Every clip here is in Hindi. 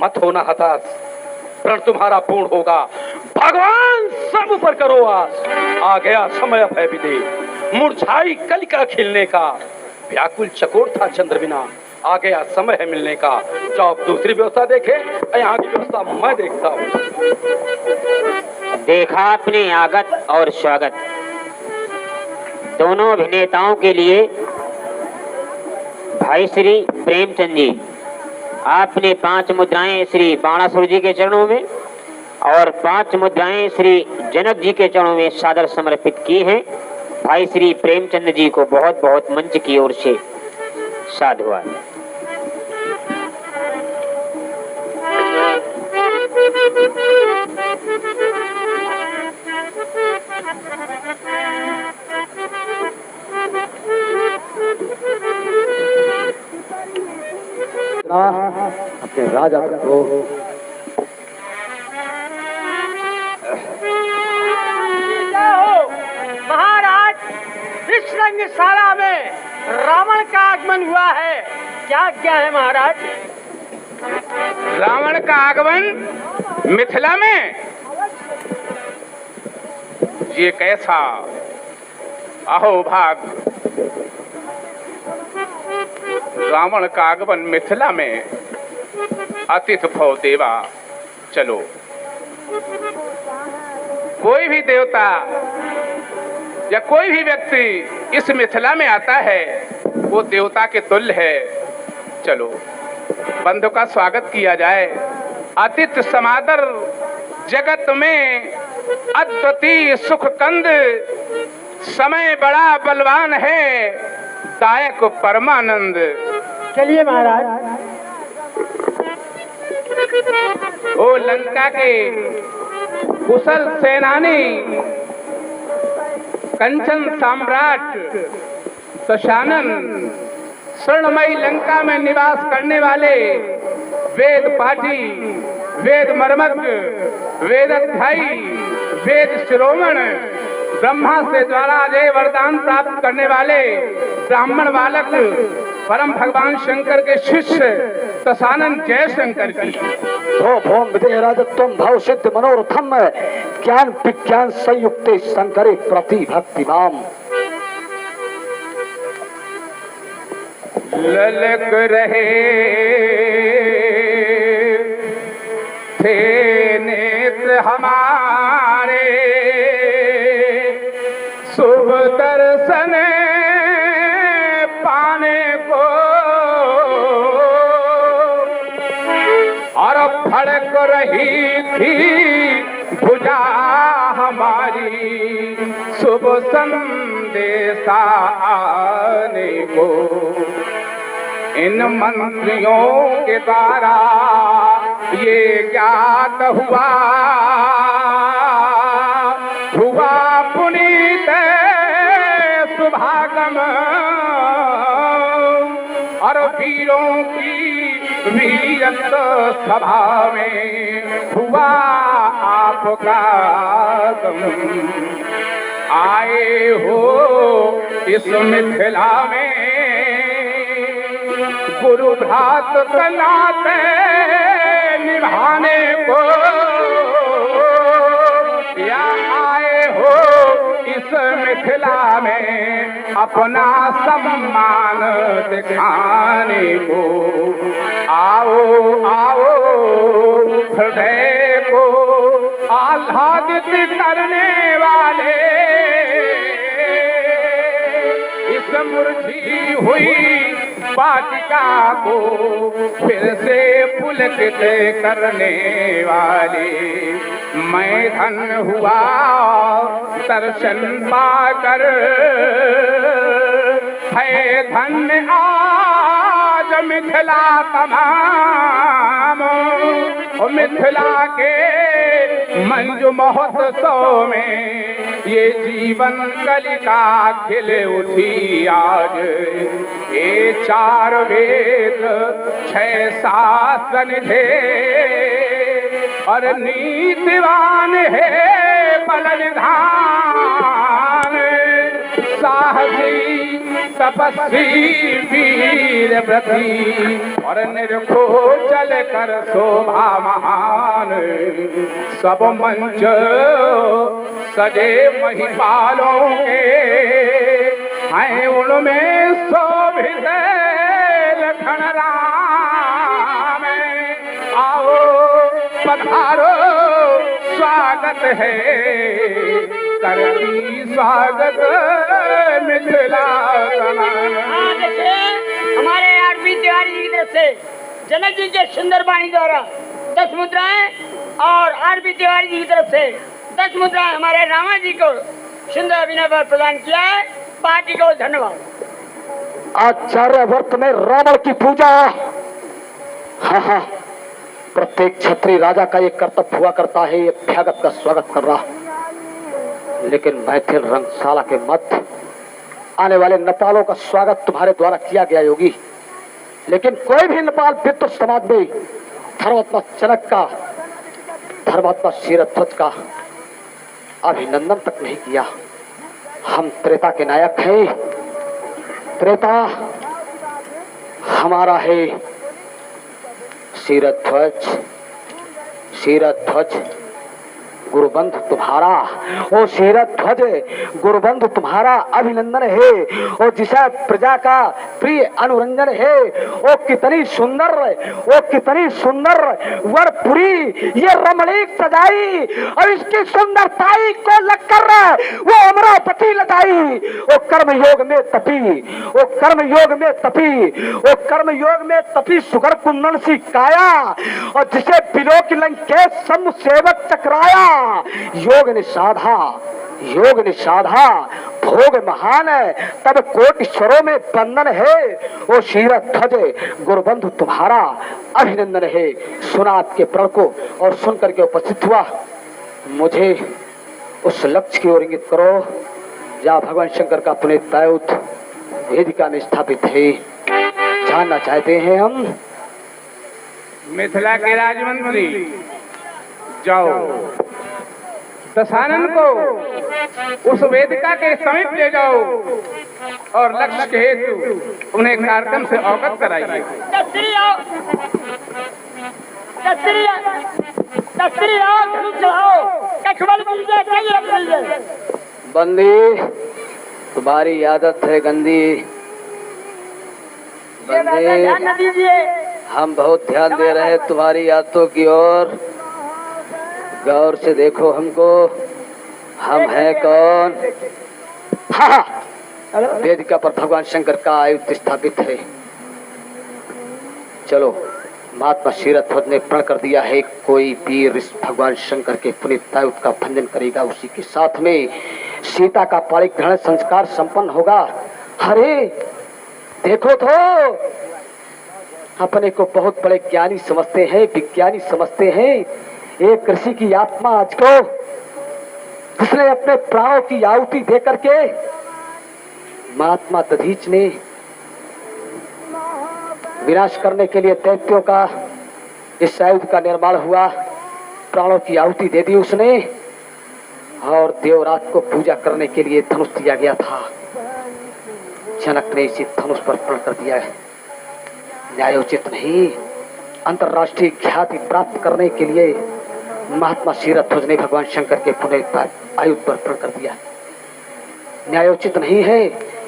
मत होना हताश, प्रण तुम्हारा पूर्ण होगा। भगवान सब पर करो आस। आ गया समय भय विदे, मुरझाई कलिका खिलने का। व्याकुल चकोर था चंद्र बिना, आ गया समय है मिलने का। जाओ दूसरी व्यवस्था देखे, यहाँ की व्यवस्था मैं देखता हूँ। देखा अपने आगत और स्वागत दोनों अभिनेताओं के लिए भाई श्री प्रेमचंद जी, आपने 5 मुद्राएं श्री बाणासुर जी के चरणों में और 5 मुद्राएं श्री जनक जी के चरणों में सादर समर्पित की हैं। भाई श्री प्रेमचंद जी को बहुत बहुत मंच की ओर से साधुवाद। अपने राजा को महाराज, इस रंगशाला में रावण का आगमन हुआ है। क्या है महाराज? रावण का आगमन मिथिला में? ये कैसा अहोभाग! रावण का आगमन मिथिला में। अतिथि भव देवा। चलो, कोई भी देवता या कोई भी व्यक्ति इस मिथिला में आता है वो देवता के तुल्य है। चलो, बंधु का स्वागत किया जाए। अतिथि समादर जगत में अद्वितीय सुख कंद। समय बड़ा बलवान है, दायक परमानंद। चलिए महाराज। ओ लंका के कुशल सेनानी, कंचन सम्राट दशानन, स्वर्णमयी लंका में निवास करने वाले वेद पाठी, वेद मर्मज्ञ, वेद अध्यायी, वेद शिरोमण, ब्रह्मा से द्वारा जय वरदान प्राप्त करने वाले ब्राह्मण बालक, परम भगवान शंकर के शिष्य दशानन जय शंकर की। भोम विदेहराजत्वं भाव सिद्ध मनोरथम ज्ञान विज्ञान संयुक्त शंकरे प्रति भक्तिमाम। ललक रहे थे नेत्र हमारे, शुभ दर्शन पाने को, और फड़क रही थी भुजा हमारी, शुभ संदेशा आने को। इन मंत्रियों के द्वारा ये ज्ञात हुआ, पुनीत सुभागम, और वीरों की वीरत सभा में हुआ आपका आगमन। आए हो इस मिथिला में गुरु भ्रात का नाते निभाने को, या आए हो इस मिथिला में अपना सम्मान दिखाने को। आओ आओ हृदय को आह्लादित करने वाले, इस मुरझी हुई वाटिका को फिर से पुलकित करने वाले। मैं धन हुआ दर्शन पाकर, है धन्य आज मिथिला तमाम। मिथिला के मंजू महोत्सव में ये जीवन कलिका खिले उठी आज। ये 4 वेद 6 शास्त्र निधे, और नीतिवान है बल निधान। साहसी तपस्वी वीर व्रती और निरखो चल कर शोभा महान सब मंच सजे महिपालों के हैं उनमें शोभित लखन राम आओ पधारो स्वागत है करती स्वागत मिथिला हाँ, देखिए हमारे आरपी तिवारी जी की तरफ से जनक जी के सुंदर वाणी द्वारा 10 मुद्राएं और आरपी तिवारी जी की तरफ से 10 मुद्राएं हमारे रामा जी को सुंदर अभिनय पर प्रदान किया है। पार्टी को धन्यवाद। आचार्य व्रत में रावण की पूजा। हाँ हाँ, प्रत्येक क्षत्रिय राजा का ये कर्तव्य हुआ करता है, ये अभ्यागत का स्वागत कर रहा। लेकिन मैथिल रंगशाला के मध्य आने वाले नेपालों का स्वागत तुम्हारे द्वारा किया गया योगी, लेकिन कोई भी नेपाल पितृ समाज में धर्मात्मा जनक का, धर्मात्मा शीरध्वज का अभिनंदन तक नहीं किया। हम त्रेता के नायक हैं, त्रेता हमारा है। शीरध्वज, शीरध्वज गुरुबंधु तुम्हारा, ओ शीरध्वज गुरुबंधु तुम्हारा अभिनंदन है। ओ जिसे प्रजा का प्रिय अनुरंजन है। ओ कितनी सुंदर, ओ कितनी सुंदर वरपुरी ये रमणीक सजाई और इसकी सुंदरताई को लगकर वो अमरावती लताई। ओ कर्म योग में तपी, ओ कर्म योग में तपी, ओ कर्म योग में तपी सुगर कुंदन सी काया और जिसे बिलो की लंकेश सम सेवक चकराया। योग निषाधा, योग निषाधा भोग महान है, तब कोटिश्वरों में बंधन है। ओ शीरध्वज गुरुबंधु तुम्हारा अभिनंदन है। सुना आपके प्रण को और सुन करके उपस्थित हुआ। मुझे उस लक्ष्य की ओर इंगित करो जहाँ भगवान शंकर का पुण्यतायुत वेदिका में स्थापित है। जानना चाहते हैं हम। मिथिला के राजमंत्री जाओ दशानन को उस वेदिका के समीप ले जाओ और लक्ष्य के हेतु उन्हें कार्यक्रम से अवगत कराइए। बंदी तुम्हारी आदत है गंदी। बंदी हम बहुत ध्यान दे रहे हैं तुम्हारी आदतों की ओर। गौर से देखो हमको, हम हैं कौन? हाँ, वेदिका पर भगवान शंकर का आयुध स्थापित है। चलो, महात्मा शीरध्वज ने प्रण कर दिया है, कोई वीर इस भगवान शंकर के पुनीत आयुध का भंजन करेगा, उसी के साथ में सीता का पाणिक ग्रहण संस्कार संपन्न होगा। अरे देखो तो, अपने को बहुत बड़े ज्ञानी समझते हैं, विज्ञानी समझते हैं। एक ऋषि की आत्मा आज को जिसने अपने प्राणों की आहुति दे करके महात्मा दधीच ने विनाश करने के लिए दैत्यों का इस आयुध का निर्माण हुआ। प्राणों की आहुति दे दी उसने और देवरात को पूजा करने के लिए धनुष दिया गया था। जनक ने इसी धनुष पर प्रण कर दिया है। न्यायोचित नहीं, अंतरराष्ट्रीय ख्याति प्राप्त करने के लिए महात्मा शीरध्वज ने भगवान शंकर के पुण्य आयुध पर प्रण कर दिया। न्यायोचित नहीं है।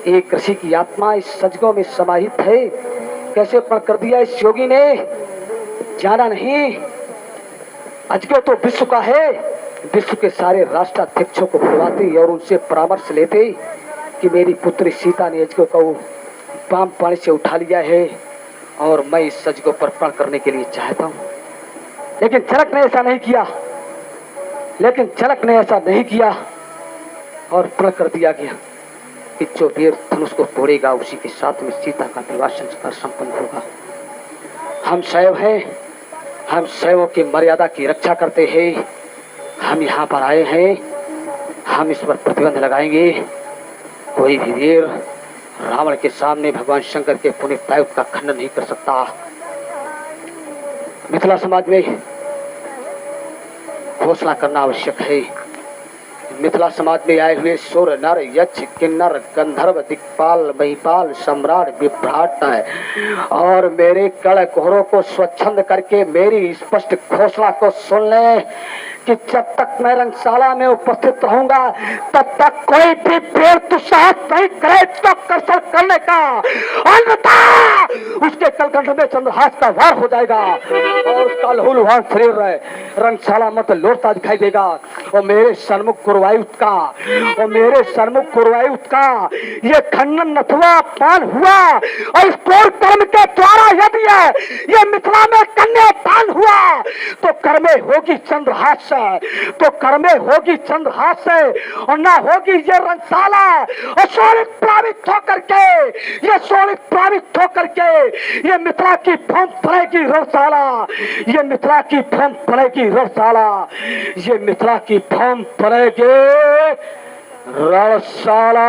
एक ऋषि की आत्मा इस सजगों में समाहित है, कैसे प्रण कर दिया इस योगी ने? जाना नहीं। अजगो तो विश्व का है, विश्व के सारे राष्ट्राध्यक्षों को बुलाते और उनसे परामर्श लेते कि मेरी पुत्री सीता ने अजगो को पाम पानी से उठा लिया है और मैं इस सजगो पर प्रण करने के लिए चाहता हूँ। लेकिन जनक ने ऐसा नहीं किया, लेकिन जनक ने ऐसा नहीं किया और प्रण कर दिया गया कि जो वीर धनुष को तोड़ेगा उसी के साथ में सीता का विवाह संस्कार संपन्न होगा। हम शैव हैं, हम शैवों की मर्यादा की रक्षा करते हैं। हम यहाँ पर आए हैं, हम इस पर प्रतिबंध लगाएंगे। कोई भी वीर रावण के सामने भगवान शंकर के पुनीत आयुध का खंडन नहीं कर सकता। मिथिला समाज में घोषणा करना आवश्यक है। मिथिला समाज में आए हुए सुर नर यक्ष किन्नर गंधर्व दिक्पाल महिपाल सम्राट विभ्राट है और मेरे कड़ घोरों को स्वच्छंद करके मेरी स्पष्ट घोषणा को सुन ले कि जब तक मैं रंगशाला में उपस्थित रहूंगा तब तक कोई भी पेड़ दुस्साहस नहीं करे तो कसर करने का, अन्यथा उसके कलकंठ में चंद्रहास का वार हो जाएगा और उसका लहूलुहान शरीर रंगशाला मत लौटता दिखाई देगा। और मेरे सन्मुख गुरुवायुत का ये खंडन अथवा पान हुआ और इस क्रूर कर्म के द्वारा यदि ये मिथिला में कन्यादान हुआ तो कर में होगी चंद्रहास से, और ना होगी ये रंगशाला। और शोणित होकर के ये मिथिला की भ्रम पड़ेगी रणशाला, ये मिथिला की भ्रम पड़ेगी रणशाला।